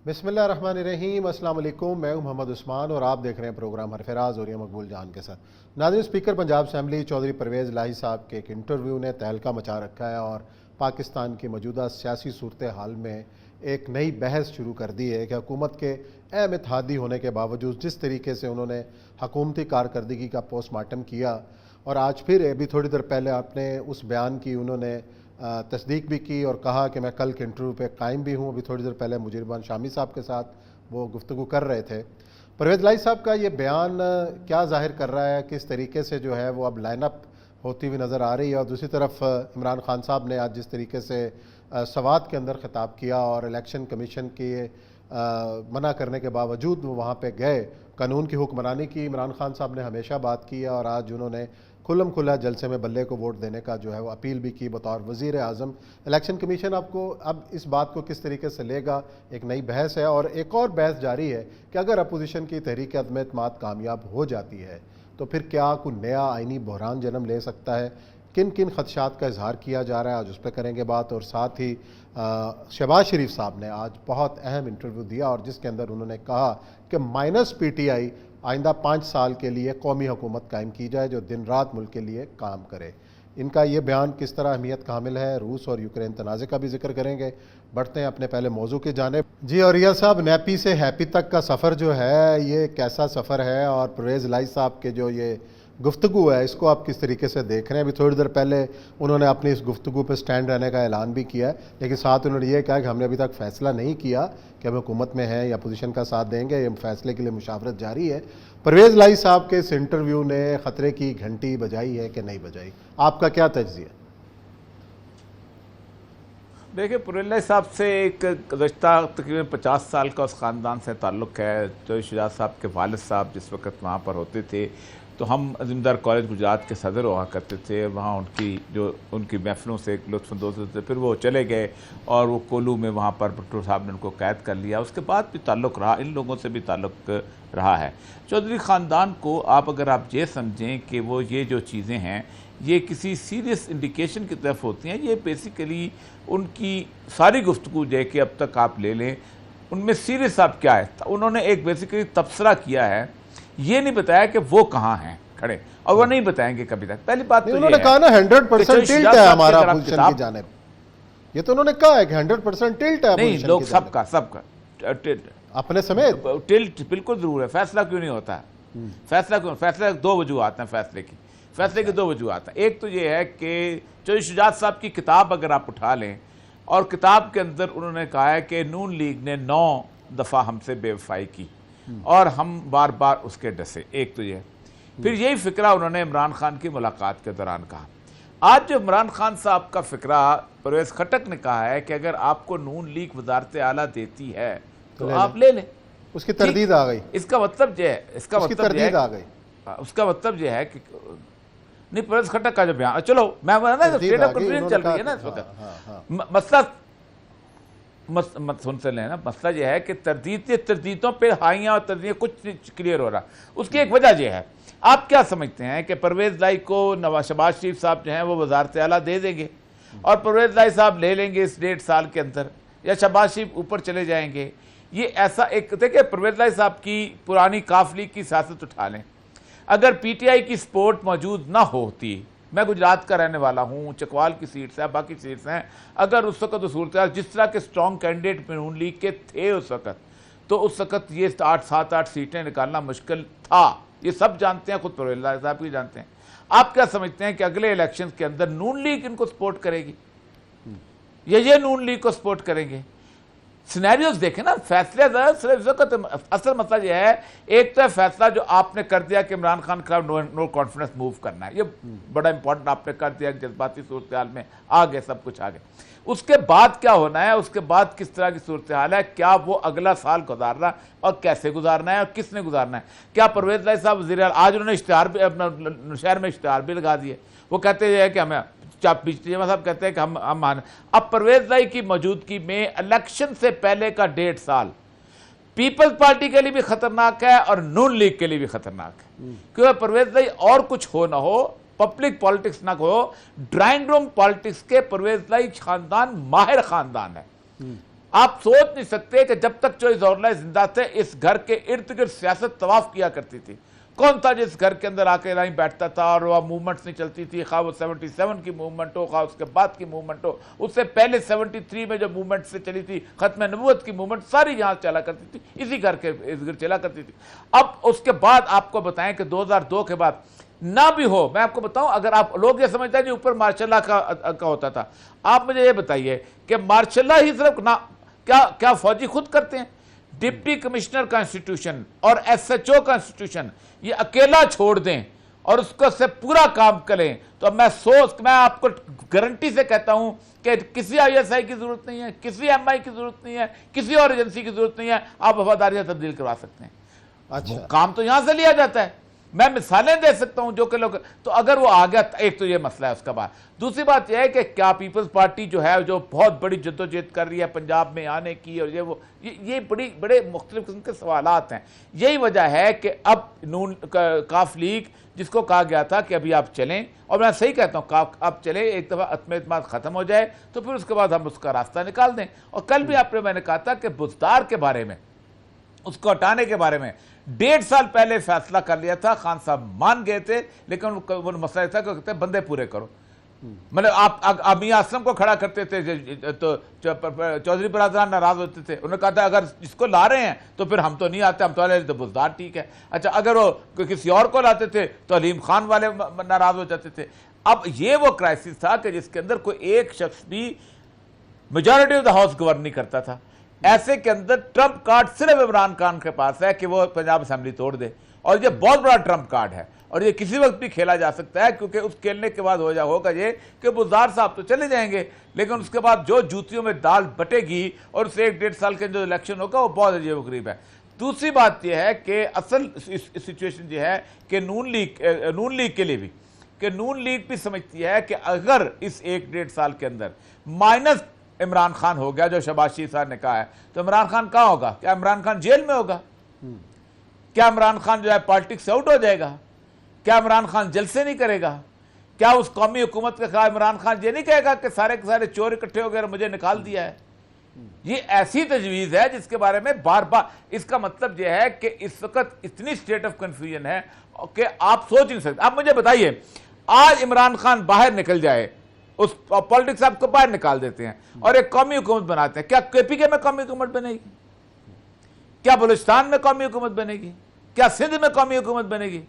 बिस्मिल्लाहिर्रहमानिर्रहीम। अस्सलाम वालेकुम। मैं हूं मोहम्मद उस्मान और आप देख रहे हैं प्रोग्राम हरफराज और मकबूल जान के साथ। नाज़रीन, स्पीकर पंजाब असम्बली चौधरी परवेज़ इलाही साहब के एक इंटरव्यू ने तहलका मचा रखा है और पाकिस्तान की मौजूदा सियासी सूरत हाल में एक नई बहस शुरू कर दी है कि हुकूमत के अहम इत्तेहादी होने के बावजूद जिस तरीके से उन्होंने हुकूमती कारकर्दगी का पोस्टमार्टम किया और आज फिर अभी थोड़ी देर पहले आपने उस बयान की उन्होंने तस्दीक भी की और कहा कि मैं कल के इंटरव्यू पे कायम भी हूँ। अभी थोड़ी देर पहले मुजीरबान शामी साहब के साथ वो गुफ्तगू कर रहे थे। परवेज़ इलाही साहब का ये बयान क्या ज़ाहिर कर रहा है, किस तरीके से जो है वो अब लाइनअप होती हुई नज़र आ रही है। और दूसरी तरफ इमरान खान साहब ने आज जिस तरीके से सवात के अंदर ख़िताब किया और इलेक्शन कमीशन के मना करने के बावजूद वो वहाँ पे गए, कानून की हुक्मरानी की इमरान खान साहब ने हमेशा बात की है और आज उन्होंने खुल्लम खुला जलसे में बल्ले को वोट देने का जो है वो अपील भी की बतौर वज़ीर आज़म। इलेक्शन कमीशन आपको अब इस बात को किस तरीके से लेगा, एक नई बहस है। और एक और बहस जारी है कि अगर अपोजिशन की तहरीक अदम एतमाद कामयाब हो जाती है तो फिर क्या कोई नया आइनी बहरान जन्म ले सकता है। किन किन खदशात का इजहार किया जा रहा है, आज उस पर करेंगे बात। और साथ ही शहबाज शरीफ साहब ने आज बहुत अहम इंटरव्यू दिया और जिसके अंदर उन्होंने कहा कि माइनस PTI आइंदा 5 साल के लिए कौमी हुकूमत कायम की जाए जो दिन रात मुल्क के लिए काम करे। इनका ये बयान किस तरह अहमियत का हामिल है, रूस और यूक्रेन तनाज़े का भी जिक्र करेंगे। बढ़ते हैं अपने पहले मौजू की जानिब। जी और रिया साहब, नैपी से हैप्पी तक का सफ़र जो है ये कैसा सफ़र है और परवेज़ इलाही साहब के जो ये गुफ्तगू है इसको आप किस तरीके से देख रहे हैं। अभी थोड़ी देर पहले उन्होंने अपनी इस गुफ्तगू पर स्टैंड रहने का ऐलान भी किया है, लेकिन साथ उन्होंने ये कहा कि हमने अभी तक फ़ैसला नहीं किया कि हम हुकूमत में हैं या अपोजिशन का साथ देंगे, ये फैसले के लिए मुशावरत जारी है। परवेज़ इलाही साहब के इस इंटरव्यू ने ख़तरे की घंटी बजाई है कि नहीं बजाई, आपका क्या तज्ज़िया? देखिए, परवेज़ इलाही साहब से एक गुज़श्ता तकरीबन 50 साल का उस ख़ानदान से ताल्लुक़ है। तो शुजात साहब के वालिद साहब जिस वक्त वहाँ पर होते थे तो हम अज़ीमदार कॉलेज गुजरात के सदर हुआ करते थे। वहाँ उनकी महफ़िलों से एक लुत्फ़अंदोज़ होते थे। फिर वो चले गए और वो कोलू में वहाँ पर भुट्टो साहब ने उनको कैद कर लिया। उसके बाद भी ताल्लुक़ रहा, इन लोगों से भी ताल्लुक़ रहा है। चौधरी ख़ानदान को अगर आप ये समझें कि वो ये जो चीज़ें हैं ये किसी सीरियस इंडिकेशन की तरफ होती हैं, ये बेसिकली उनकी सारी गुफ्तगू जो है कि अब तक आप ले लें उनमें सीरियस आप क्या है। उन्होंने एक बेसिकली तबसरा किया है, ये नहीं बताया कि वो कहाँ हैं खड़े, और वो नहीं बताएंगे कभी तक। पहली बात तो उन्होंने कहा ना 100% टिल्ट है हमारा अपोजिशन की जानिब। ये तो उन्होंने कहा है कि 100% टिल्ट है। नहीं, लोग सबका अपने समेत टिल्ट बिल्कुल जरूर है। फैसला क्यों नहीं होता है? फैसला 2 वजूहात हैं फैसले की 2 वजूहात हैं। एक तो ये है कि चौधरी शुजात साहब की किताब अगर आप उठा लें और किताब के अंदर उन्होंने कहा है कि नून लीग ने 9 दफ़ा हमसे बेवफाई की और हम बार बार उसके डसे। एक तो ये, फिर यही फिक्रा उन्होंने इमरान खान की मुलाकात के दौरान कहा। आज जो इमरान खान साहब का फिक्रा परवेज़ खटक ने कहा है कि अगर आपको नून लीग वज़ारत आला देती है तो आप ले लें, उसकी तरदीद आ गई। इसका मतलब ये है, उसका मतलब ये है कि नहीं, परवेज़ खटक का जो बयान, चलो मैं स्टेट ऑफ कन्फ्यूजन चल रही है ना इस वक्त। मसला सुन से लेना, मसला यह है कि तरदीदों पे हाइयाँ और तरदीदें कुछ क्लियर हो रहा। उसकी एक वजह यह है, आप क्या समझते हैं कि परवेज़ इलाही को शहबाज शरीफ साहब जो हैं वो वज़ारत आला दे देंगे और परवेज़ इलाही साहब ले लेंगे इस 1.5 साल के अंदर, या शहबाज शरीफ ऊपर चले जाएंगे? ये ऐसा एक, देखिए परवेज़ इलाही साहब की पुरानी काफिली की सियासत उठा लें, अगर PTI की सपोर्ट मौजूद ना होती, मैं गुजरात का रहने वाला हूँ, चकवाल की सीट्स हैं, बाकी सीट्स हैं, अगर उस वक्त सूरत जिस तरह के स्ट्रॉन्ग कैंडिडेट नून लीग के थे उस वक्त, तो उस वक्त ये 7-8 सीटें निकालना मुश्किल था। ये सब जानते हैं, खुद परवेज़ इलाही साहब भी जानते हैं। आप क्या समझते हैं कि अगले इलेक्शन के अंदर नून लीग इनको सपोर्ट करेगी या ये नून लीग को सपोर्ट करेंगे? सिनेरियोज देखें ना, फैसले असल मसला यह है, एक तो है फैसला जो आपने कर दिया कि इमरान खान का नो कॉन्फिडेंस मूव करना है, ये बड़ा इंपॉर्टेंट आपने कर दिया, जज्बाती सूरत हाल में आ गए, सब कुछ आ गए। उसके बाद क्या होना है, उसके बाद किस तरह की सूरत हाल है, क्या वो अगला साल गुजारना और कैसे गुजारना है और किसने गुजारना है? क्या परवेज़ इलाही साहब वज़ीर आज उन्होंने इश्तिहार भी अपना शहर में इश्तिहार भी लगा दिए, वो कहते हैं कि हमें साहब कहते हैं कि हम मान। अब परवेज़ इलाही की मौजूदगी में इलेक्शन से पहले का 1.5 साल पीपल्स पार्टी के लिए भी खतरनाक है और नून लीग के लिए भी खतरनाक है, क्योंकि परवेज़ इलाही और कुछ हो ना हो, पब्लिक पॉलिटिक्स ना हो, ड्राइंग रूम पॉलिटिक्स के परवेज़ इलाही खानदान माहिर खानदान है। آپ سوچ نہیں سکتے کہ جب تک جو ظہور اللہ زندہ تھے اس گھر کے ارد گرد سیاست طواف کیا کرتی تھی. کون تھا جس گھر کے اندر آ کے رہیں بیٹھتا تھا اور وہ موومنٹس نہیں چلتی تھی, خواہ وہ 77 کی موومنٹ ہو, خواہ اس کے بعد کی موومنٹ ہو, اس سے پہلے 73 میں جو موومنٹ سے چلی تھی ختم نبوت کی موومنٹ, ساری یہاں چلا کرتی تھی, اسی گھر کے ارد گرد چلا کرتی تھی. اب اس کے بعد آپ کو بتائیں کہ 2002 کے بعد نہ بھی ہو, میں آپ کو بتاؤں, اگر آپ لوگ یہ سمجھتے ہیں جو اوپر مارشاء اللہ کا ہوتا تھا, آپ مجھے یہ بتائیے کہ مارشاء اللہ ہی صرف کیا فوجی خود کرتے ہیں؟ ڈپٹی کمشنر کا انسٹیٹیوشن اور SHO کا انسٹیٹیوشن یہ اکیلا چھوڑ دیں اور اس کو سے پورا کام کریں, تو میں آپ کو گارنٹی سے کہتا ہوں کہ کسی ISI کی ضرورت نہیں ہے, کسی MI کی ضرورت نہیں ہے, کسی اور ایجنسی کی ضرورت نہیں ہے, آپ وفاداریاں تبدیل کروا سکتے ہیں. اچھا, کام تو یہاں سے لیا جاتا ہے. میں مثالیں دے سکتا ہوں جو کہ لوگ, تو اگر وہ آ گیا, ایک تو یہ مسئلہ ہے. اس کا بعد دوسری بات یہ ہے کہ کیا پیپلز پارٹی جو ہے جو بہت بڑی جدوجہد کر رہی ہے پنجاب میں آنے کی, اور یہ بڑے مختلف قسم کے سوالات ہیں. یہی وجہ ہے کہ اب کاف لیگ جس کو کہا گیا تھا کہ ابھی آپ چلیں, اور میں صحیح کہتا ہوں آپ چلیں, ایک دفعہ عدم اعتماد ختم ہو جائے تو پھر اس کے بعد ہم اس کا راستہ نکال دیں. اور کل بھی میں نے کہا تھا کہ بزدار کے بارے میں, اس کو ہٹانے کے بارے میں 1.5 سال پہلے فیصلہ کر لیا تھا. خان صاحب مان گئے تھے, لیکن وہ مسئلہ تھا کہ کہتے ہیں بندے پورے کرو. مطلب آپ میاں اسلم کو کھڑا کرتے تھے تو چودھری برادران ناراض ہوتے تھے. انہوں نے کہا تھا اگر اس کو لا رہے ہیں تو پھر ہم تو نہیں آتے, ہم تو بزدار ٹھیک ہے. اچھا, اگر وہ کسی اور کو لاتے تھے تو علیم خان والے ناراض ہو جاتے تھے. اب یہ وہ کرائسس تھا کہ جس کے اندر کوئی ایک شخص بھی majority of the house govern نہیں کرتا تھا. ایسے کے اندر ٹرمپ کارڈ صرف عمران خان کے پاس ہے کہ وہ پنجاب اسمبلی توڑ دے, اور یہ بہت بڑا ٹرمپ کارڈ ہے, اور یہ کسی وقت بھی کھیلا جا سکتا ہے, کیونکہ اس کھیلنے کے بعد ہوگا یہ کہ بزدار صاحب تو چلے جائیں گے, لیکن اس کے بعد جو جوتیوں میں دال بٹے گی اور اس 1.5 سال کے جو الیکشن ہوگا وہ بہت عجیب و غریب ہے. دوسری بات یہ ہے کہ اصل سچویشن یہ ہے کہ نون لیگ کے لیے بھی, کہ نون لیگ بھی سمجھتی ہے کہ اگر اس 1.5 سال کے اندر مائنس عمران خان ہو گیا جو شہباز شریف صاحب نے کہا ہے, تو عمران خان کہاں ہوگا؟ کیا عمران خان جیل میں ہوگا؟ کیا عمران خان جو ہے پالیٹکس سے آؤٹ ہو جائے گا؟ کیا عمران خان جلسے نہیں کرے گا؟ کیا اس قومی حکومت کے خلاف عمران خان یہ نہیں کہے گا کہ سارے کے سارے چور اکٹھے ہو گئے اور مجھے نکال دیا ہے؟ یہ ایسی تجویز ہے جس کے بارے میں بار بار, اس کا مطلب یہ ہے کہ اس وقت اتنی سٹیٹ آف کنفیوژن ہے کہ آپ سوچ نہیں سکتے. آپ مجھے بتائیے, آج عمران خان باہر نکل جائے, اس پالیٹکس آپ کو باہر نکال دیتے ہیں اور ایک قومی حکومت بناتے ہیں, کیا KPK میں قومی حکومت بنے گی؟ کیا بلوچستان میں قومی حکومت بنے گی؟ کیا سندھ میں قومی حکومت بنے گی؟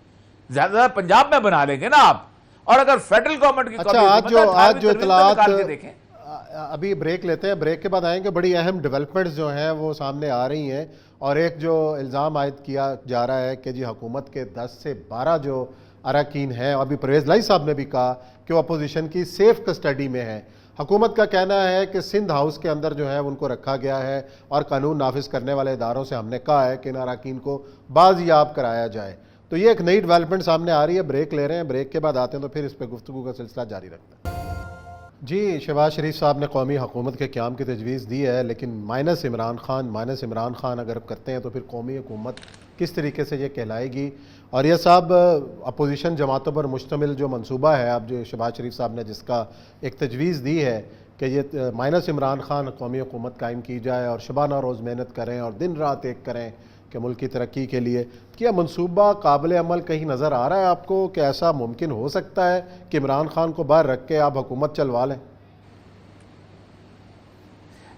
زیادہ زیادہ پنجاب میں بنا لیں گے نا آپ. اور اگر فیڈرل گورنمنٹ کی قومی حکومت آج جو اطلاعات, نکال کے دیکھیں. ابھی بریک لیتے ہیں, بریک کے بعد آئیں گے. بڑی اہم ڈیولپمنٹس جو ہیں وہ سامنے آ رہی ہیں, اور ایک جو الزام عائد کیا جا رہا ہے کہ جی حکومت کے 10 سے 12 جو اراکین ہیں, ابھی پرویز لائی صاحب نے بھی کہا کہ وہ اپوزیشن کی سیف کسٹڈی میں ہیں. حکومت کا کہنا ہے کہ سندھ ہاؤس کے اندر جو ہے ان کو رکھا گیا ہے, اور قانون نافذ کرنے والے اداروں سے ہم نے کہا ہے کہ ان اراکین کو بازیاب کرایا جائے. تو یہ ایک نئی ڈیولپمنٹ سامنے آ رہی ہے. بریک لے رہے ہیں, بریک کے بعد آتے ہیں تو پھر اس پہ گفتگو کا سلسلہ جاری رکھتے ہیں. جی, شہباز شریف صاحب نے قومی حکومت کے قیام کی تجویز دی ہے, لیکن مائنس عمران خان اگر کرتے ہیں تو پھر قومی حکومت کس طریقے سے یہ کہلائے گی؟ اور یہ صاحب اپوزیشن جماعتوں پر مشتمل جو منصوبہ ہے اب جو شہباز شریف صاحب نے جس کا ایک تجویز دی ہے کہ یہ مائنس عمران خان قومی حکومت قائم کی جائے اور شبانہ روز محنت کریں اور دن رات ایک کریں کہ ملک کی ترقی کے لیے, کیا منصوبہ قابل عمل کہیں نظر آ رہا ہے آپ کو کہ ایسا ممکن ہو سکتا ہے کہ عمران خان کو باہر رکھ کے آپ حکومت چلوا لیں؟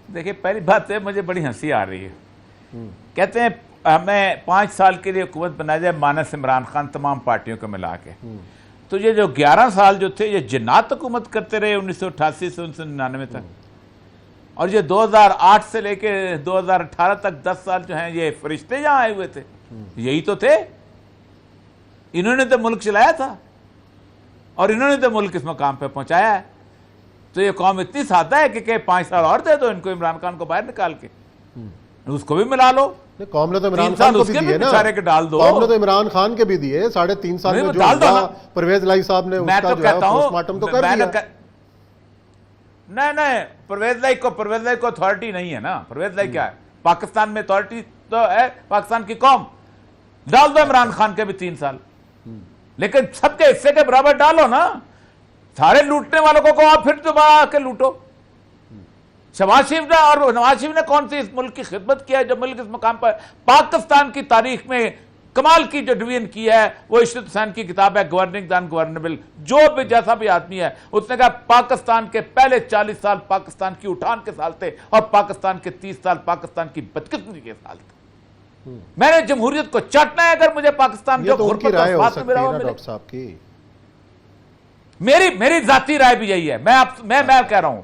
دیکھیں, پہلی بات ہے مجھے بڑی ہنسی آ رہی ہے. کہتے ہیں ہمیں 5 سال کے لیے حکومت بنایا جائے مانس عمران خان تمام پارٹیوں کو ملا کے. تو یہ جو 11 سال جو تھے یہ جنات حکومت کرتے رہے 1988 سے 1999 تک, اور یہ 2008 سے لے کے 2018 تک 10 سال جو ہیں یہ فرشتے یہاں آئے ہوئے تھے. یہی تو تھے, انہوں نے تو ملک چلایا تھا اور انہوں نے تو ملک اس مقام پہ پہنچایا ہے. تو یہ قوم اتنی سادہ ہے کہ 5 سال اور دے دو ان کو, عمران خان کو باہر نکال کے اس کو بھی ملا لو. قوم نے تو عمران خان کو بھی دیے نا, قوم نے تو عمران خان کے بھی دیے 3.5 سال میں جو ہوا. پرویز لائی صاحب نے اس کا جو ہے پوسٹ مارٹم تو کر دیا. نہیں, پرویز لائی کو اتھارٹی نہیں ہے نا. پرویز لائی کیا ہے؟ پاکستان میں اتھارٹی تو ہے پاکستان کی قوم. ڈال دو عمران خان کے بھی 3 سال, لیکن سب کے حصے کے برابر ڈالو نا. سارے لوٹنے والوں کو آپ پھر دوبارہ آ کے لوٹو. शहबाज शरीफ ने और नवाज शरीफ ने कौन सी इस मुल्क की खिदमत किया है जो मुल्क इस मकाम पर, पाकिस्तान की तारीख में कमाल की जो डिवीजन किया है वो इशरत हुसैन की किताब है गवर्निंग द अनगवर्नेबल। जो भी जैसा भी आदमी है उसने कहा पाकिस्तान के पहले 40 साल पाकिस्तान की उठान के साल थे और पाकिस्तान के 30 साल पाकिस्तान की बदकिस्मती के साल थे। मैंने जमहूरियत को चाटना है अगर मुझे पाकिस्तान जो उनकी राय हो सकती है ना डॉक्टर साहब की। मेरी जाती राय भी यही है। मैं कह रहा हूं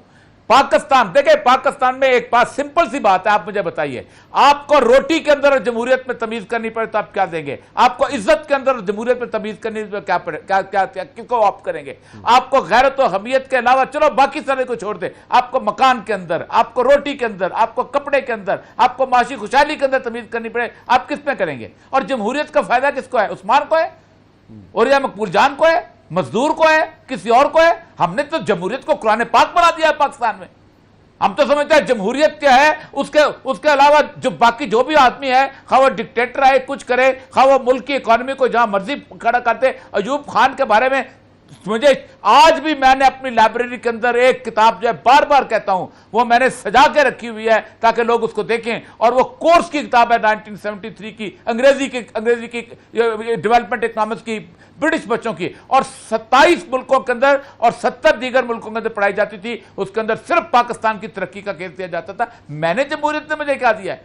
पाकिस्तान, देखिए पाकिस्तान में एक बात सिंपल सी बात है, आप मुझे बताइए, आपको रोटी के अंदर जमहूरियत में तमीज करनी पड़े तो आप क्या देंगे? आपको इज्जत के अंदर जमहूरियत में तमीज करनी तो क्या पड़े, क्या किसको आप करेंगे? आपको गैरत और हमियत के अलावा चलो बाकी सारे को छोड़ दे, आपको मकान के अंदर, आपको रोटी के अंदर, आपको कपड़े के अंदर, आपको माशी खुशहाली के अंदर तमीज करनी पड़े, आप किस में करेंगे? और जमहूरियत का फायदा किसको है? उस्मान को है और या मकबूल जान को है, मजदूर को है, किसी और को है? हमने तो जमहूरियत को कुरान पाक बना दिया है पाकिस्तान में। हम तो समझते हैं जमहूरियत क्या है, उसके अलावा जो बाकी जो भी आदमी है, खा वो डिक्टेटर है कुछ करे, खा वो मुल्क की इकोनॉमी को जहां मर्जी खड़ा करते। अयूब खान के बारे में मुझे आज भी, मैंने अपनी लाइब्रेरी के अंदर एक किताब जो है बार बार कहता हूं वो मैंने सजा के रखी हुई है ताकि लोग उसको देखें, और वो कोर्स की किताब है 1973 की, अंग्रेजी की डेवलपमेंट इकोनॉमिक्स की, ब्रिटिश बच्चों की, और 27 मुल्कों के अंदर और 70 दीगर मुल्कों के अंदर पढ़ाई जाती थी। उसके अंदर सिर्फ पाकिस्तान की तरक्की का केस दिया जाता था। मैंने जमहूरियत ने मुझे क्या दिया है,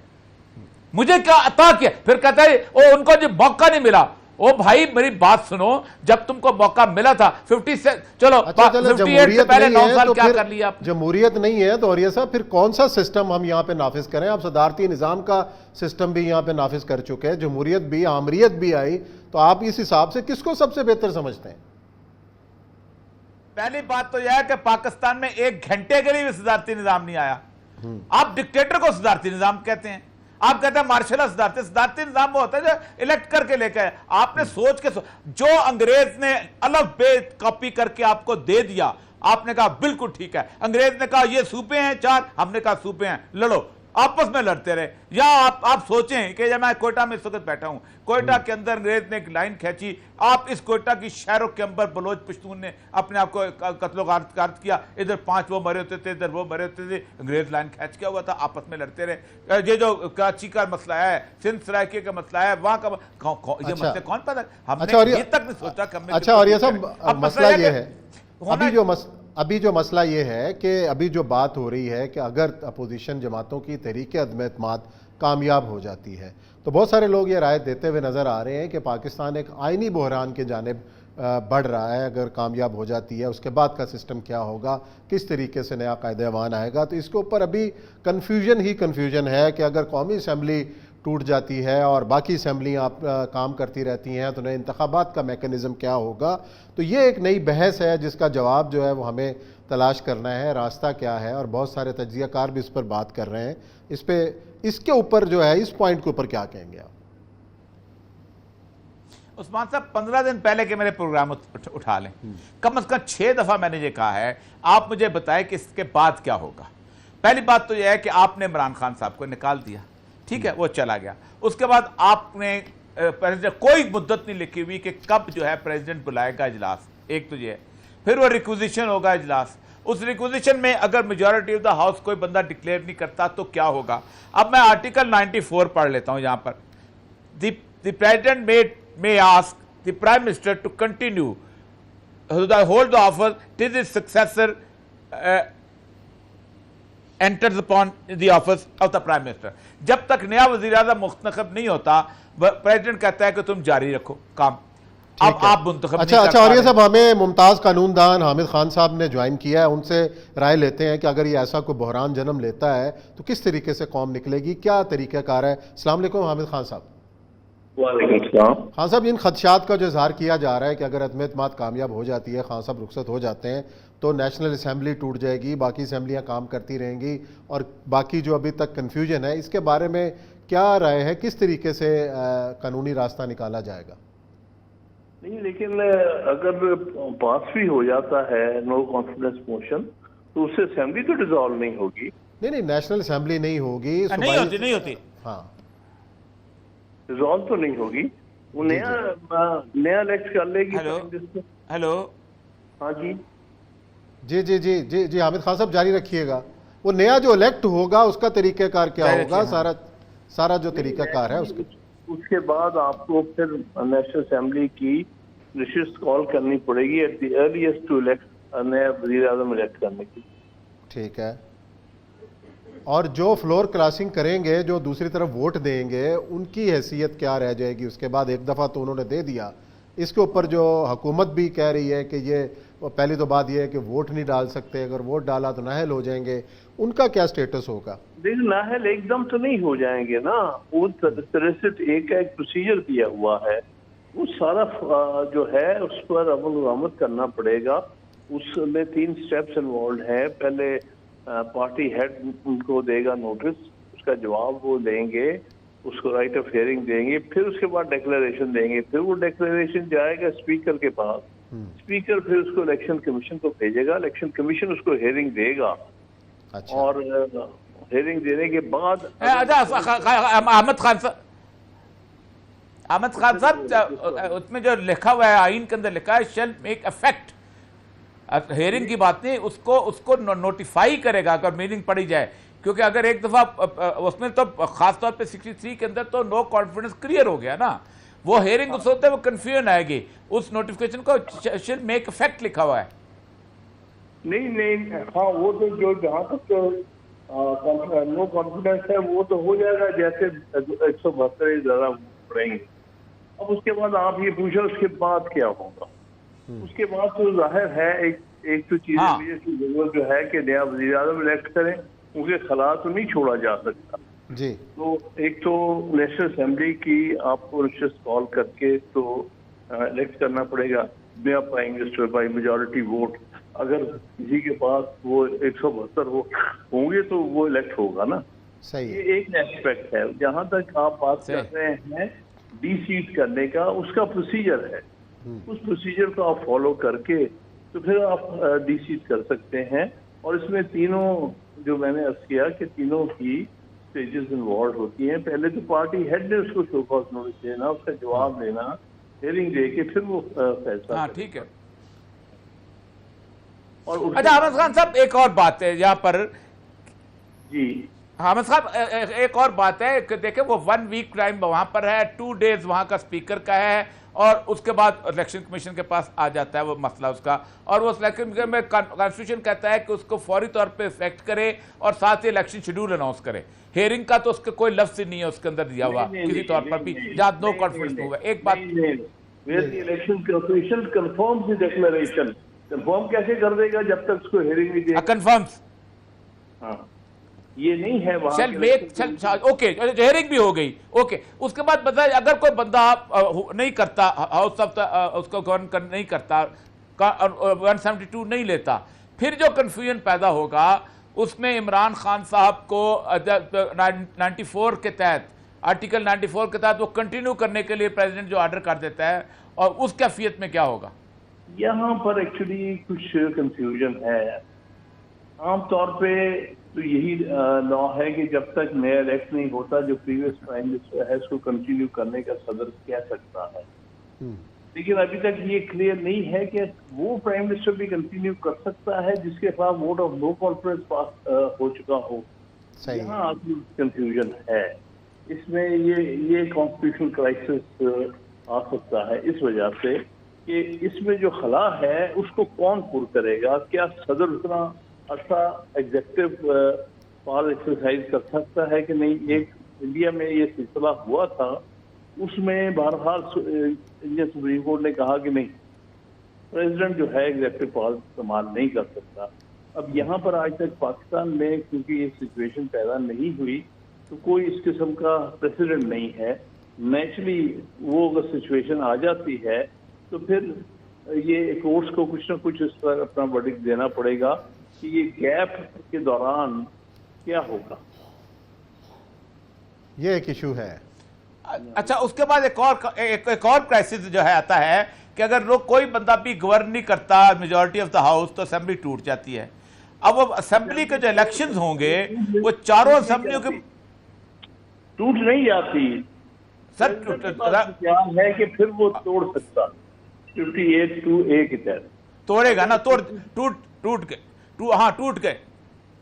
मुझे क्या अता किया? फिर कहता है ओ उनको जो मौका नहीं मिला। ओ भाई मेरी बात सुनो, जब तुमको मौका मिला था 50 से चलो 58 से पहले 9 साल क्या कर लिया? जमहूरियत नहीं है तो और ये साहब फिर कौन सा सिस्टम हम यहाँ पे नाफिज करें? आप सदारती निजाम का सिस्टम भी यहाँ पे नाफिज कर चुके हैं, जमहूरियत भी, आमरीत भी आई, तो आप इस हिसाब से किसको सबसे बेहतर समझते हैं? पहली बात तो यह है कि पाकिस्तान में एक घंटे के लिए भी सदारती निजाम नहीं आया। आप डिक्टेटर को सदारती निजाम कहते हैं, आप कहते हैं मार्शल सदारती निजाम वो होता है जो इलेक्ट करके लेके आए। आपने सोच के जो अंग्रेज ने अलग बे कॉपी करके आपको दे दिया, आपने कहा बिल्कुल ठीक है। अंग्रेज ने कहा ये सूपे हैं 4, हमने कहा सूपे हैं, लड़ो, आपस में लड़ते रहे। या आप सोचें कि जब मैं कोयटा में इस वक्त बैठा हूं, कोयटा के अंदर अंग्रेज ने एक लाइन खींची, आप इस कोयटा की शहरों के अंदर बलोच पश्तून ने अपने आप को कत्लो गारत किया, इधर 5 वो मरे होते थे, इधर वो मरे होते थे, अंग्रेज लाइन खींच किया हुआ था, आपस में लड़ते रहे। ये जो कराची का मसला है, सिंध सरायके का मसला है, वहां का ये मसले कौन पैदा, हमने ये तक नहीं सोचा कि अच्छा। और ये सब मसला ये है, अभी जो मसला ये है कि अभी जो बात हो रही है कि अगर अपोजिशन जमातों की तहरीक अदम एतमाद कामयाब हो जाती है तो बहुत सारे लोग ये राय देते हुए नज़र आ रहे हैं कि पाकिस्तान एक आइनी बहरान के जानिब बढ़ रहा है। अगर कामयाब हो जाती है उसके बाद का सिस्टम क्या होगा, किस तरीके से नया कायदे अमान आएगा, तो इसके ऊपर अभी कन्फ्यूजन ही कन्फ्यूजन है कि अगर कौमी असम्बली टूट जाती है और बाकी असम्बलियाँ आप काम करती रहती हैं तो नए इंतखाबात का मेकनिज़म क्या होगा। तो ये एक नई बहस है जिसका जवाब जो है वो हमें तलाश करना है, रास्ता क्या है, और बहुत सारे तज्ज़ियाकार भी इस पर बात कर रहे हैं। इसके ऊपर जो है, इस पॉइंट के ऊपर क्या कहेंगे आप? उस्मान साहब 15 दिन पहले के मेरे प्रोग्राम उठा लें, कम से कम 6 दफ़ा मैंने ये कहा है, आप मुझे बताएं कि इसके बाद क्या होगा। पहली बात तो यह है कि आपने इमरान खान साहब को निकाल दिया, ठीक है, वो चला गया। उसके बाद आपने कोई मुद्दत नहीं लिखी हुई कि कब जो है प्रेसिडेंट बुलाएगा इजलास, एक तो ये है। फिर वो रिक्विजिशन होगा इजलास, उस रिक्विजिशन में अगर मेजॉरिटी ऑफ द हाउस कोई बंदा डिक्लेयर नहीं करता तो क्या होगा। अब मैं आर्टिकल 94 पढ़ लेता हूं। यहां पर the president may ask the prime minister to continue hold the office till his successor enters upon the office of the prime minister। जब तक नया वजीर आज़म मुंतखब नहीं होता, प्रेसिडेंट कहता है कि तुम जारी रखो काम। अब आप मुंतखब अच्छा। और ये सब हमें मुमताज़ कानूनदान हामिद खान साहब ने ज्वाइन किया है, उनसे राय लेते हैं कि अगर ये ऐसा कोई बहरान जन्म लेता है तो किस तरीके से कौम निकलेगी, क्या तरीक़ाकार है। अस्सलाम वालेकुम हामिद खान साहब। खान साहब, इन खदशात का जो इजहार किया जा रहा है कि अगर अदम एतमाद कामयाब हो जाती है, खान साहब रुखसत हो जाते हैं तो नेशनल असम्बली टूट जाएगी, बाकी असम्बलियाँ काम करती रहेंगी, और बाकी जो अभी तक कन्फ्यूजन है इसके बारे में क्या राय है, किस तरीके से कानूनी रास्ता निकाला जाएगा? नहीं, लेकिन अगर पास भी हो जाता है नो कॉन्फिडेंस मोशन तो उससे असेंबली तो डिसॉल्व नहीं होगी। नहीं, नेशनल असेंबली नहीं होगी, नहीं होती। हाँ, डिसॉल्व तो नहीं होगी, वो नया इलेक्ट कर लेगी। हेलो, हाँ जी जी हामिद खान साहब जारी रखिएगा। वो नया जो इलेक्ट होगा उसका तरीक़ाकार क्या जाहिर होगा, है, सारा जो तरीक़ाकार है उसके उसके बाद आपको फिर नेशनल असेंबली की रिशेस कॉल करनी पड़ेगी at the earliest to elect नया वज़ीर आज़म इलेक्ट करने की। ठीक है। और जो फ्लोर क्रॉसिंग करेंगे, जो दूसरी तरफ वोट देंगे, उनकी हैसियत क्या रह जाएगी उसके बाद? एक दफ़ा तो उन्होंने दे दिया, इसके ऊपर जो हुकूमत भी कह रही है कि ये पहली तो बात ये है कि वोट नहीं डाल सकते, अगर वोट डाला तो नाअहल हो जाएंगे, उनका क्या स्टेटस होगा? लेकिन नाअहल एकदम तो नहीं हो जाएंगे ना, वो तरह से एक प्रोसीजर दिया हुआ है, वो सारा जो है उस पर अमल दरामद करना पड़ेगा। उसमें 3 स्टेप्स इन्वॉल्व हैं। पहले पार्टी हेड उनको देगा नोटिस, उसका जवाब वो देंगे, उसको राइट ऑफ हियरिंग देंगे, फिर उसके बाद डिक्लेरेशन देंगे, फिर वो डिक्लेरेशन जाएगा स्पीकर के पास, स्पीकर फिर उसको इलेक्शन कमीशन को भेजेगा, इलेक्शन कमीशन उसको हियरिंग देगा। अच्छा। और हियरिंग देने के बाद अहमद खान साहब, उसमें जो लिखा हुआ है आइन के अंदर लिखा है शेल मेक इफेक्ट, हेयरिंग की बात नहीं, उसको नोटिफाई करेगा अगर मीटिंग पड़ी जाए, क्योंकि अगर एक दफा उसमें तो खास तौर पे 63 के अंदर तो नो कॉन्फिडेंस क्लियर हो गया ना, वो हेयरिंग उस होते वो कंफ्यूजन आएगी, उस नोटिफिकेशन को शेल मेक इफेक्ट लिखा हुआ है। नहीं, हाँ वो तो जो जहाँ तक नो कॉन्फिडेंस है वो तो हो जाएगा, जैसे 172 ज्यादा पड़ेंगे। अब उसके बाद आप ये पूछो उसके बाद क्या होगा? उसके बाद तो जाहिर है एक तो चीज की जरूरत जो है कि नया वज़ीर आज़म इलेक्ट करें, उनके खिलाफ तो नहीं छोड़ा जा सकता जी। तो एक तो नेशनल असेंबली की आपको रिशेस कॉल करके तो इलेक्ट करना पड़ेगा नया prime minister by majority vote. अगर किसी के पास वो 172 होंगे तो वो इलेक्ट होगा ना। सही। ये एक एस्पेक्ट है। जहां तक आप बात कर रहे हैं डी सीट करने का, उसका प्रोसीजर है, उस प्रोसीजर को आप फॉलो करके तो फिर आप डी सीट कर सकते हैं। और इसमें तीनों जो मैंने अर्ज किया कि तीनों की स्टेजेस इन्वॉल्व होती हैं। पहले तो पार्टी हेड ने उसको शो कॉज नोटिस देना, उसका जवाब देना, हियरिंग दे के फिर वो फैसला। ठीक है। और अच्छा अहमद खान साहब, एक और बात है यहाँ पर जी, अहमद साहब, एक और बात है कि देखें वो 1 वीक टाइम वहां पर है, 2 डेज वहां का स्पीकर का है, और उसके बाद इलेक्शन कमीशन के पास आ जाता है वो मसला उसका, और वो इलेक्शन कमीशन में कॉन्स्टिट्यूशन कहता है कि उसको फौरी तौर पे इफेक्ट करे और साथ ही इलेक्शन शेड्यूल अनाउंस करे। हेयरिंग का तो उसका कोई लफ्ज नहीं है उसके अंदर दिया हुआ किसी तौर पर भी, जहां नो कॉन्फिडेंस होगा। एक बात, election commission confirm the declaration, confirm कैसे कर देगा जब तक उसको हियरिंग नहीं देगा? कंफर्म्स, हाँ ये नहीं है वहां। ओके, हेयरिंग भी हो गई, ओके। उसके बाद बताइए अगर कोई बंदा नहीं करता, हाउस ऑफ उसको गवर्न नहीं करता, 172 नहीं लेता, फिर जो कंफ्यूजन पैदा होगा उसमें इमरान खान साहब को 94 के तहत, आर्टिकल 94 के तहत वो कंटिन्यू करने के लिए प्रेसिडेंट जो ऑर्डर कर देता है, और उस कैफियत में क्या होगा? यहाँ पर एक्चुअली कुछ कंफ्यूजन है। आमतौर पे तो यही लॉ है कि जब तक नया इलेक्ट नहीं होता, जो प्रीवियस प्राइम मिनिस्टर है उसको कंटिन्यू करने का सदर कह सकता है। लेकिन अभी तक ये क्लियर नहीं है कि वो प्राइम मिनिस्टर भी कंटिन्यू कर सकता है जिसके खिलाफ वोट ऑफ नो कॉन्फिडेंस पास हो चुका हो। यहाँ कंफ्यूजन है। इसमें ये कॉन्स्टिट्यूशनल क्राइसिस आ सकता है इस वजह से कि इसमें जो खला है उसको कौन पुर करेगा। क्या सदर उतना अच्छा एग्जेक्टिव पावर एक्सरसाइज कर सकता है कि नहीं? एक इंडिया में ये सिलसिला हुआ था, उसमें बहरहाल इंडियन सुप्रीम कोर्ट ने कहा कि नहीं, प्रेसिडेंट जो है एग्जेक्टिव पावर इस्तेमाल नहीं कर सकता। अब यहाँ पर आज तक पाकिस्तान में क्योंकि ये सिचुएशन पैदा नहीं हुई तो कोई इस किस्म का प्रेसिडेंट नहीं है। नेचुरली वो अगर सिचुएशन आ जाती है तो फिर ये कोर्ट्स को कुछ ना कुछ इस पर अपना वर्डिक्ट देना पड़ेगा कि ये गैप के दौरान क्या होगा। ये एक इशू है। अच्छा, उसके बाद एक और क्राइसिस जो है आता है कि अगर लोग कोई बंदा भी गवर्न नहीं करता मेजॉरिटी ऑफ द हाउस तो असेंबली टूट जाती है। अब वो असेंबली के जो इलेक्शंस होंगे वो चारों असेंबलियों के टूट नहीं जाती सर, क्या है कि फिर वो तोड़ सकता 58(2)A के तहत तोड़ेगा ना, टूट गए।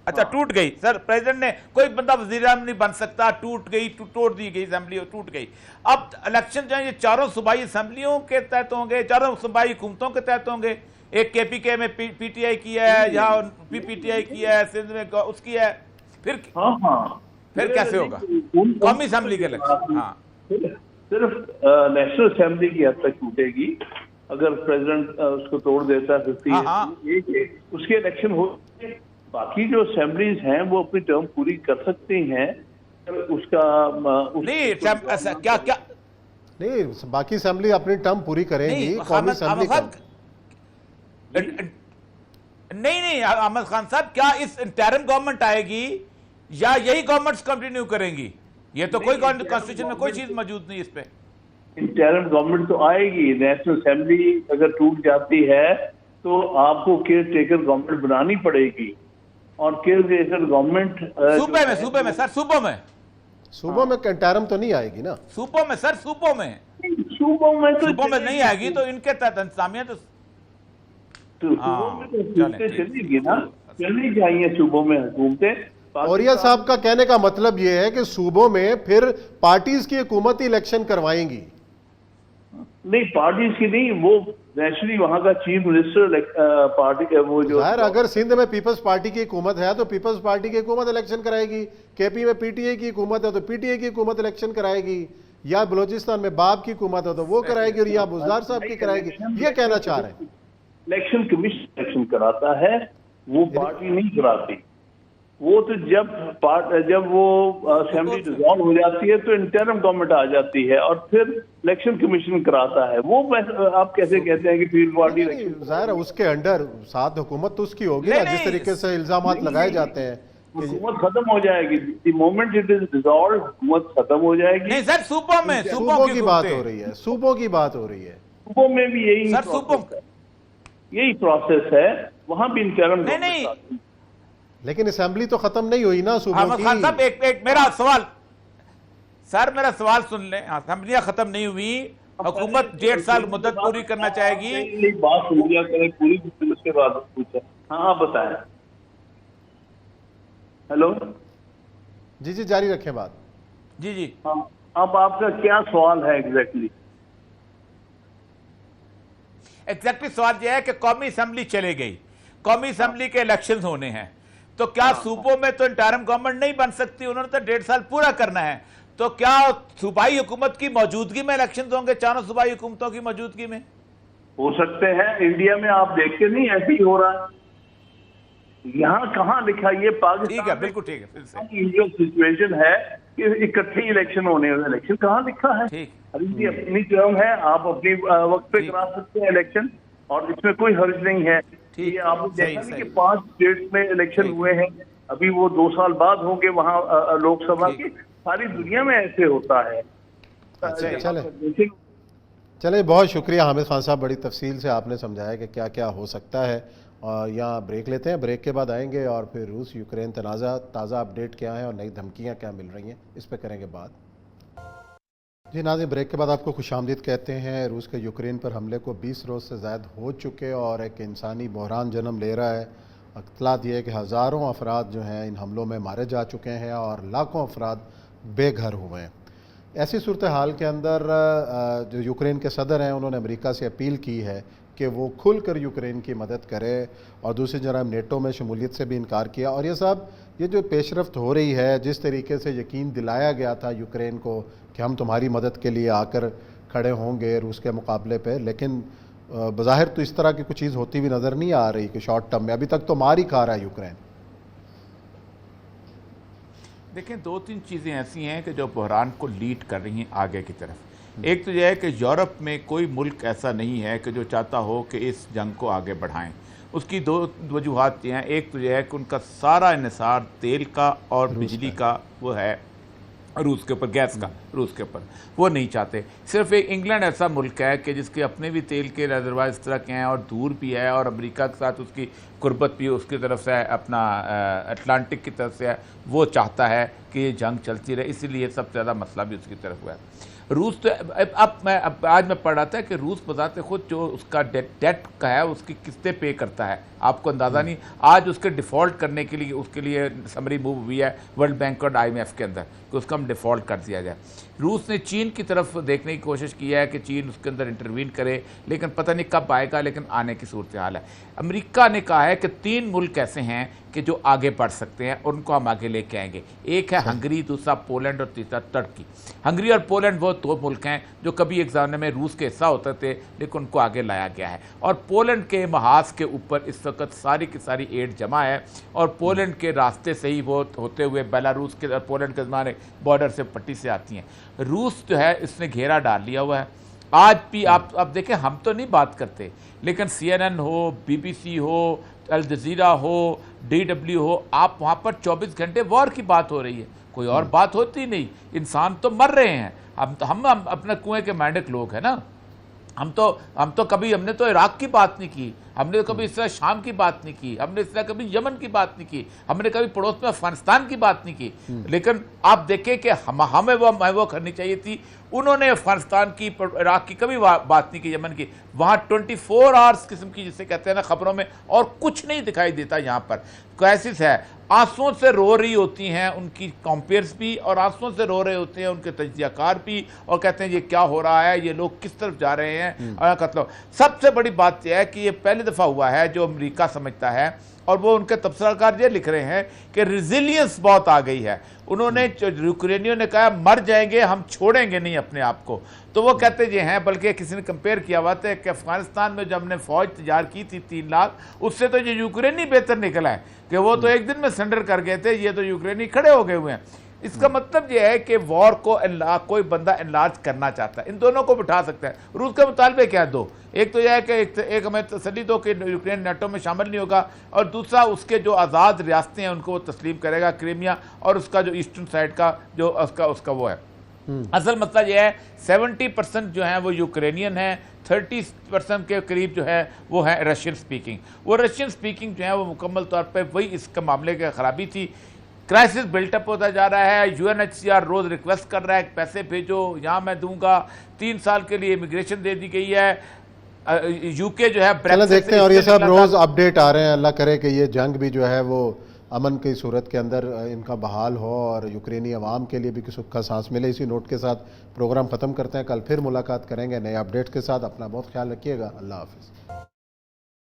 اچھا ٹوٹ گئی سر، پریزیڈنٹ نے کوئی بندہ وزیر اعظم نہیں بن سکتا، ٹوٹ گئی، توڑ دی گئی اسمبلی، ٹوٹ گئی. اب الیکشن جو ہیں یہ چاروں صوبائی اسمبلیوں کے تحت ہوں گے، چاروں صوبائی حکومتوں کے تحت ہوں گے. ایک کے پی کے میں پی ٹی آئی کی ہے، یہاں پی ٹی آئی کی ہے، سندھ میں اس کی ہے. پھر کیسے ہوگا قومی اسمبلی کے الیکشن؟ ہاں صرف نیشنل اسمبلی کی حد تک ٹوٹے گی. اگر پریزیڈنٹ اس کو توڑ دیتا ہے اس کے الیکشن ہو. باقی جو اسمبلیز ہیں وہ اپنی ٹرم پوری کر سکتی ہیں. اس کا نہیں باقی اسمبلی اپنی ٹرم پوری کریں گی، قومی اسمبلی کا نہیں. احمد خان صاحب کیا اس انٹرم گورنمنٹ آئے گی یا یہی گورنمنٹس کنٹینیو کریں گی؟ یہ تو کوئی کانسٹیٹیوشن میں کوئی چیز موجود نہیں اس پہ. انٹرم گورنمنٹ تو آئے گی. نیشنل اسمبلی اگر ٹوٹ جاتی ہے تو آپ کو کیئر ٹیکر گورنمنٹ بنانی پڑے گی. اور کیئر ٹیکر گورنمنٹ صوبے میں سر، صوبوں میں انٹرم تو نہیں آئے گی نا. صوبوں میں سر، صوبوں میں نہیں آئے گی تو ان کے تحت انتظامیہ چلے گی نا، چلنی چاہیے صوبوں میں حکومتیں. اوریا صاحب کا کہنے کا مطلب یہ ہے کہ صوبوں میں پھر پارٹیز کی حکومت الیکشن کروائیں گی. نہیں پارٹیز کی نہیں، وہ نیچرلی وہاں کا چیف منسٹر پارٹی کا وہ جو ظاہر اگر سندھ میں پیپلز پارٹی کی حکومت ہے تو پیپلز پارٹی کی حکومت الیکشن کرائے گی. کے پی میں پی ٹی آئی کی حکومت ہے تو پی ٹی آئی کی حکومت الیکشن کرائے گی. یا بلوچستان میں باب کی حکومت ہے تو وہ کرائے گی، اور یا بزدار صاحب کی کرائے گی. یہ کہنا چاہ رہے ہیں الیکشن کمیشن الیکشن کراتا ہے، وہ پارٹی نہیں کراتی. وہ تو جب وہ اسمبلی ڈیزالو ہو جاتی ہے تو انٹرم گورنمنٹ آ جاتی ہے اور پھر الیکشن کمیشن کراتا ہے. وہ آپ کیسے کہتے ہیں کہ فیلڈ پارٹی الیکشن؟ ظاہر ہے اس کے انڈر ساتھ حکومت تو اس کی ہوگی نا. جس طریقے سے الزامات لگائے جاتے ہیں حکومت ختم ہو جائے گی. The moment it is dissolved حکومت ختم ہو جائے گی. نہیں سر، صوبوں میں صوبوں کی بات ہو رہی ہے، صوبوں کی بات ہو رہی ہے. صوبوں میں بھی یہی پروسیس ہے، وہاں بھی انٹرم نہیں. لیکن اسمبلی تو ختم نہیں ہوئی نا صوبوں کی. خان صاحب ایک میرا سوال سر، میرا سوال سن لیں. اسمبلیاں ختم نہیں ہوئی، حکومت 1.5 سال مدت پوری کرنا چاہے گی. بات سن لیا کریں پوری، اس کے بعد پوچھا. ہاں بتائیں. ہیلو جی جاری رکھیں بات. جی ہاں اب آپ کا کیا سوال ہے ایگزیکٹلی سوال یہ ہے کہ قومی اسمبلی چلے گئی، قومی اسمبلی کے الیکشنز ہونے ہیں، تو کیا صوبوں میں تو انٹرم گورنمنٹ نہیں بن سکتی؟ انہوں نے تو 1.5 سال پورا کرنا ہے. تو کیا صوبائی حکومت کی موجودگی میں الیکشنز ہوں گے؟ چاروں صوبائی حکومتوں کی موجودگی میں ہو سکتے ہیں. انڈیا میں آپ دیکھتے نہیں ایسے ہی ہو رہا ہے. یہاں کہاں لکھا یہ پاکستان؟ ٹھیک ہے، بالکل ٹھیک ہے. پھر سے سچویشن ہے کہ اکٹھے الیکشن ہونے ہیں. الیکشن کہاں لکھا ہے؟ اپنی ٹرم ہے، آپ اپنی وقت پہ کرا سکتے ہیں الیکشن، اور اس میں کوئی حرج نہیں ہے. یہ آپ نے دیکھا نہیں کہ 5 اسٹیٹس میں الیکشن ہوئے ہیں، ابھی وہ 2 سال بعد ہوں گے وہاں لوک سبھا کی. ساری دنیا میں ایسے ہوتا ہے. چلیں بہت شکریہ حامد خان صاحب، بڑی تفصیل سے آپ نے سمجھایا کہ کیا کیا ہو سکتا ہے. اور یہاں بریک لیتے ہیں، بریک کے بعد آئیں گے اور پھر روس یوکرین تنازع تازہ اپڈیٹ کیا ہے اور نئی دھمکیاں کیا مل رہی ہیں، اس پہ کریں گے بات. جی ناظرین، بریک کے بعد آپ کو خوش آمدید کہتے ہیں. روس کے یوکرین پر حملے کو 20 روز سے زائد ہو چکے اور ایک انسانی بحران جنم لے رہا ہے. اطلاعات یہ ہے کہ ہزاروں افراد جو ہیں ان حملوں میں مارے جا چکے ہیں اور لاکھوں افراد بے گھر ہوئے ہیں. ایسی صورتحال کے اندر جو یوکرین کے صدر ہیں انہوں نے امریکہ سے اپیل کی ہے کہ وہ کھل کر یوکرین کی مدد کرے، اور دوسری جانب نیٹو میں شمولیت سے بھی انکار کیا. اور یہ صاحب یہ جو پیش رفت ہو رہی ہے، جس طریقے سے یقین دلایا گیا تھا یوکرین کو کہ ہم تمہاری مدد کے لیے آ کر کھڑے ہوں گے روس کے مقابلے پہ، لیکن بظاہر تو اس طرح کی کوئی چیز ہوتی بھی نظر نہیں آ رہی کہ شارٹ ٹرم میں. ابھی تک تو مار ہی کھا رہا ہے یوکرین. دیکھیں 2-3 چیزیں ایسی ہیں کہ جو بحران کو لیڈ کر رہی ہیں آگے کی طرف. ایک تو یہ ہے کہ یورپ میں کوئی ملک ایسا نہیں ہے کہ جو چاہتا ہو کہ اس جنگ کو آگے بڑھائیں. اس کی 2 وجوہات یہ ہیں. ایک تو یہ ہے کہ ان کا سارا انحصار تیل کا اور بجلی کا وہ ہے روس کے اوپر، گیس کا روس کے اوپر، وہ نہیں چاہتے. صرف ایک انگلینڈ ایسا ملک ہے کہ جس کے اپنے بھی تیل کے ریزروائر اس طرح کے ہیں اور دور بھی ہے، اور امریکہ کے ساتھ اس کی قربت بھی اس کی طرف سے ہے، اپنا اٹلانٹک کی طرف سے ہے. وہ چاہتا ہے کہ कि ये जंग चलती रहे, इसीलिए सबसे ज़्यादा मसला भी उसकी तरफ हुआ है। रूस तो अब आज मैं पढ़ रहा था कि रूस बजाते खुद जो उसका डेट का है उसकी किस्तें पे करता है, आपको अंदाज़ा नहीं। आज उसके डिफ़ॉल्ट करने के लिए उसके लिए समरी मूव हुई है वर्ल्ड बैंक और IMF के अंदर कि उसका हम डिफ़ॉल्ट कर दिया जाए। रूस ने चीन की तरफ देखने की कोशिश की है कि चीन उसके अंदर इंटरवीन करे, लेकिन पता नहीं कब आएगा, लेकिन आने की सूरत हाल है। अमेरिका ने कहा है कि 3 मुल्क ऐसे हैं कि जो आगे बढ़ सकते हैं और उनको हम आगे लेके आएंगे। एक है हंगरी, दूसरा पोलैंड और तीसरा तुर्की। हंगरी और पोलैंड वो 2 मुल्क हैं जो कभी एक ज़माने में रूस के हिस्सा होते थे, लेकिन उनको आगे लाया गया है। और पोलैंड के महाज के ऊपर इस वक्त सारी की सारी एड जमा है और पोलैंड के रास्ते से ही वो होते हुए बेलारूस के और पोलैंड के ज़माने बॉर्डर से पट्टी से आती हैं। रूस जो है इसने घेरा डाल लिया हुआ है। आज भी आप देखें, हम तो नहीं बात करते, लेकिन CNN हो, BBC हो, अल जज़ीरा हो, DW हो, आप वहाँ पर 24 घंटे वॉर की बात हो रही है, कोई और बात होती नहीं। इंसान तो मर रहे हैं। हम अपने कुएं के मेंढक लोग हैं ना। हमने तो इराक की बात नहीं की, हमने कभी इस तरह शाम की बात नहीं की, हमने इस तरह कभी यमन की बात नहीं की, हमने कभी पड़ोस में अफगानिस्तान की बात नहीं की। लेकिन आप देखें कि हमें वो करनी चाहिए थी। उन्होंने अफगानिस्तान की, इराक की कभी बात नहीं की, यमन की। वहाँ 24 आवर्स किस्म की जिसे कहते हैं ना खबरों में, और कुछ नहीं दिखाई देता। यहाँ पर क्राइसिस है, आंसुओं से रो रही होती हैं उनकी कॉम्पेयर्स भी, और आंसुओं से रो रहे होते हैं उनके तजियाकार भी, और कहते हैं ये क्या हो रहा है, ये लोग किस तरफ जा रहे हैं। मतलब सबसे बड़ी बात यह है कि ये पहली दफ़ा हुआ है जो अमेरिका समझता है, और वो उनके तबसराकार ये लिख रहे हैं कि रिजिलियंस बहुत आ गई है। उन्होंने, यूक्रेनियों ने कहा मर जाएंगे, हम छोड़ेंगे नहीं अपने आप को। तो वो कहते ये हैं, बल्कि किसी ने कंपेयर किया हुआ था कि अफगानिस्तान में जब हमने फ़ौज तैयार की थी 3 लाख, उससे तो ये यूक्रेनी बेहतर निकला है कि वो तो एक दिन में सरेंडर कर गए थे, ये तो यूक्रेनी खड़े हो गए हुए हैं। इसका मतलब यह है कि वॉर को कोई बंदा एनलार्ज करना चाहता है, इन दोनों को बिठा सकता है। रूस के मुतालबे क्या है 2, एक तो यह है कि एक हमें तसल्ली दो कि यूक्रेन नाटो में शामिल नहीं होगा, और दूसरा उसके जो आज़ाद रियासतें हैं उनको वो तस्लीम करेगा, क्रीमिया और उसका जो ईस्टर्न साइड का जो उसका वो है। असल मसला यह है 70% जो है वो यूक्रेनियन है, 30% के करीब जो है वो है रशियन स्पीकिंग। वो रशियन स्पीकिंग जो है वो मुकम्मल तौर पर वही इसका मामले की खराबी थी। क्राइसिस बिल्टअप होता जा रहा है। UNHCR रोज़ रिक्वेस्ट कर रहा है पैसे भेजो, यहाँ मैं दूंगा। 3 साल के लिए इमिग्रेशन दे दी गई है। UK जो है ब्रेक्सिट देखते हैं, और ये सब रोज़ अपडेट आ रहे हैं। अल्लाह करे कि ये जंग भी जो है वो अमन की सूरत के अंदर इनका बहाल हो और यूक्रेनी अवाम के लिए भी सुख का सांस मिले। इसी नोट के साथ प्रोग्राम ख़त्म करते हैं। कल फिर मुलाकात करेंगे नए अपडेट्स के साथ। अपना बहुत ख्याल रखिएगा। अल्लाह हाफ़िज़।